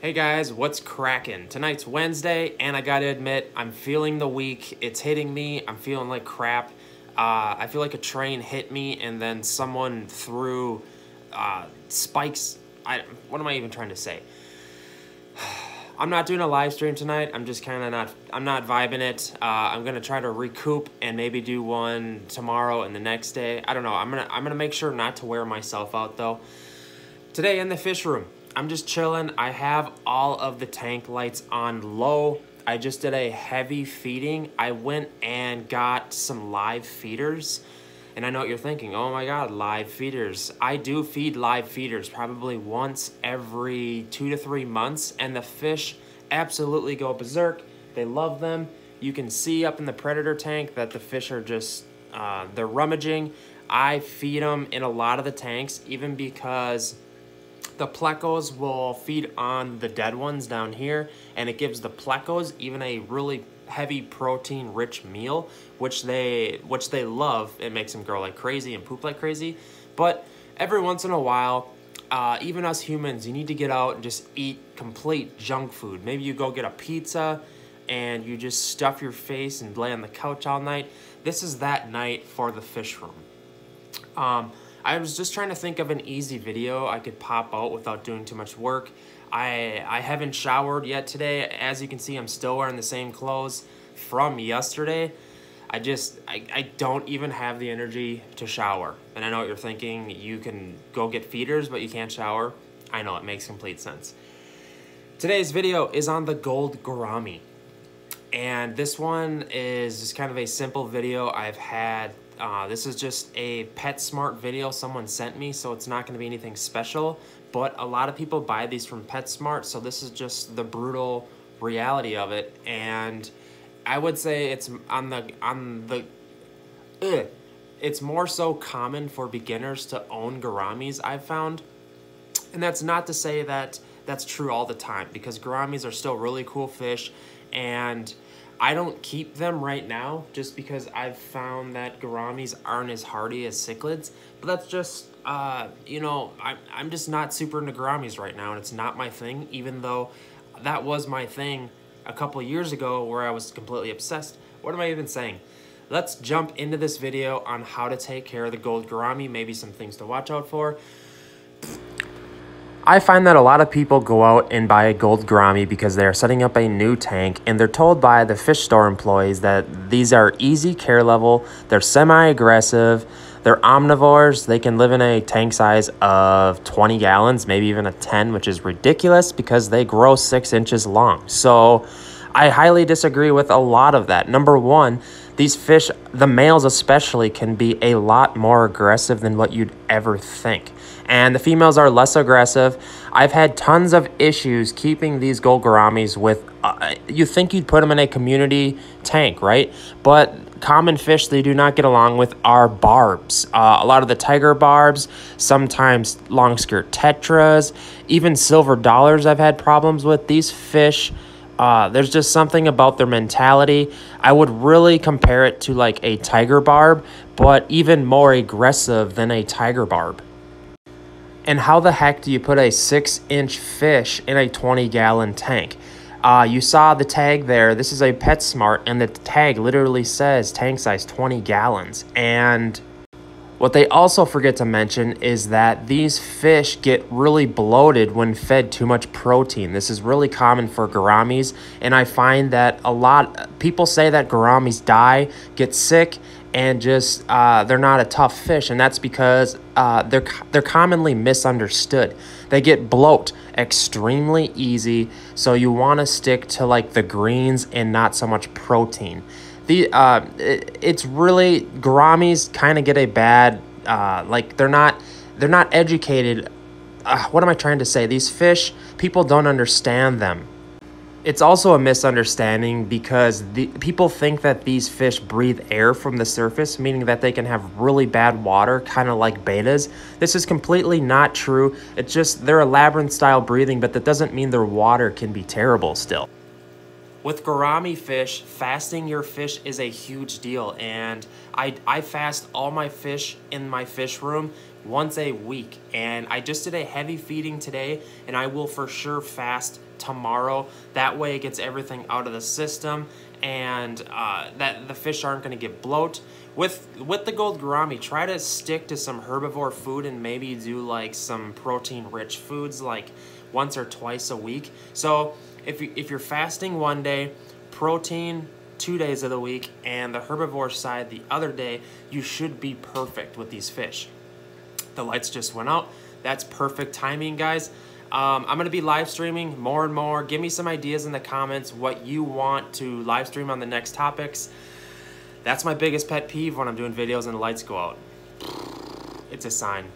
Hey guys, what's cracking? Tonight's Wednesday, and I gotta admit, I'm feeling the week. It's hitting me. I'm feeling like crap. I feel like a train hit me, and then someone threw spikes. What am I even trying to say? I'm not doing a live stream tonight. I'm just kind of I'm not vibing it. I'm gonna try to recoup and maybe do one tomorrow and the next day. I don't know. I'm gonna make sure not to wear myself out though. Today in the fish room, I'm just chilling. I have all of the tank lights on low. I just did a heavy feeding. I went and got some live feeders. And I know what you're thinking, oh my God, live feeders. I do feed live feeders probably once every 2 to 3 months, and the fish absolutely go berserk. They love them. You can see up in the predator tank that the fish are just, they're rummaging. I feed them in a lot of the tanks, even because the plecos will feed on the dead ones down here, and it gives the plecos even a really heavy protein rich meal, which they love. It makes them grow like crazy and poop like crazy. But every once in a while, even us humans, you need to get out and just eat complete junk food. Maybe you go get a pizza and you just stuff your face and lay on the couch all night. This is that night for the fish room. I was just trying to think of an easy video I could pop out without doing too much work. I haven't showered yet today. As you can see, I'm still wearing the same clothes from yesterday. I don't even have the energy to shower. And I know what you're thinking, you can go get feeders, but you can't shower. I know, it makes complete sense. Today's video is on the gold gourami. And this one is just kind of a simple video I've had. This is just a PetSmart video someone sent me, so it's not going to be anything special. But a lot of people buy these from PetSmart, so this is just the brutal reality of it. And I would say it's it's more so common for beginners to own gouramis, I've found. And that's not to say that that's true all the time, because gouramis are still really cool fish, and I don't keep them right now just because I've found that gouramis aren't as hardy as cichlids. But that's just, you know, I'm just not super into gouramis right now, and it's not my thing, even though that was my thing a couple years ago where I was completely obsessed. What am I even saying? Let's jump into this video on how to take care of the gold gourami, maybe some things to watch out for. I find that a lot of people go out and buy a gold gourami because they're setting up a new tank, and they're told by the fish store employees that these are easy care level, they're semi-aggressive, they're omnivores, they can live in a tank size of 20 gallons, maybe even a 10, which is ridiculous because they grow 6 inches long. So I highly disagree with a lot of that. Number one, these fish, the males especially, can be a lot more aggressive than what you'd ever think. And the females are less aggressive. I've had tons of issues keeping these gold gouramis with, you think you'd put them in a community tank, right? But common fish they do not get along with are barbs. A lot of the tiger barbs, sometimes long skirt tetras, even silver dollars I've had problems with. These fish, there's just something about their mentality. I would really compare it to like a tiger barb, but even more aggressive than a tiger barb. And how the heck do you put a 6-inch fish in a 20-gallon tank? You saw the tag there. This is a PetSmart, and the tag literally says tank size 20 gallons. And what they also forget to mention is that these fish get really bloated when fed too much protein. This is really common for gouramis, and I find that a lot people say that gouramis die, get sick, and just they're not a tough fish, and that's because they're commonly misunderstood. They get bloat extremely easy, so you want to stick to like the greens and not so much protein. It's really, gouramis kind of get a bad, like they're not educated. What am I trying to say? These fish, people don't understand them. It's also a misunderstanding because people think that these fish breathe air from the surface, meaning that they can have really bad water, kind of like bettas. This is completely not true. It's just they're a labyrinth style breathing, but that doesn't mean their water can be terrible still. With gourami fish, fasting your fish is a huge deal, and I fast all my fish in my fish room once a week. And I just did a heavy feeding today, and I will for sure fast tomorrow. That way it gets everything out of the system, and that the fish aren't going to get bloat. With the gold gourami, try to stick to some herbivore food and maybe do like some protein rich foods like once or twice a week. So if you're fasting one day, protein 2 days of the week, and the herbivore side the other day, you should be perfect with these fish. The lights just went out. That's perfect timing, guys. I'm going to be live streaming more and more. Give me some ideas in the comments what you want to live stream on the next topics. That's my biggest pet peeve when I'm doing videos and the lights go out. It's a sign.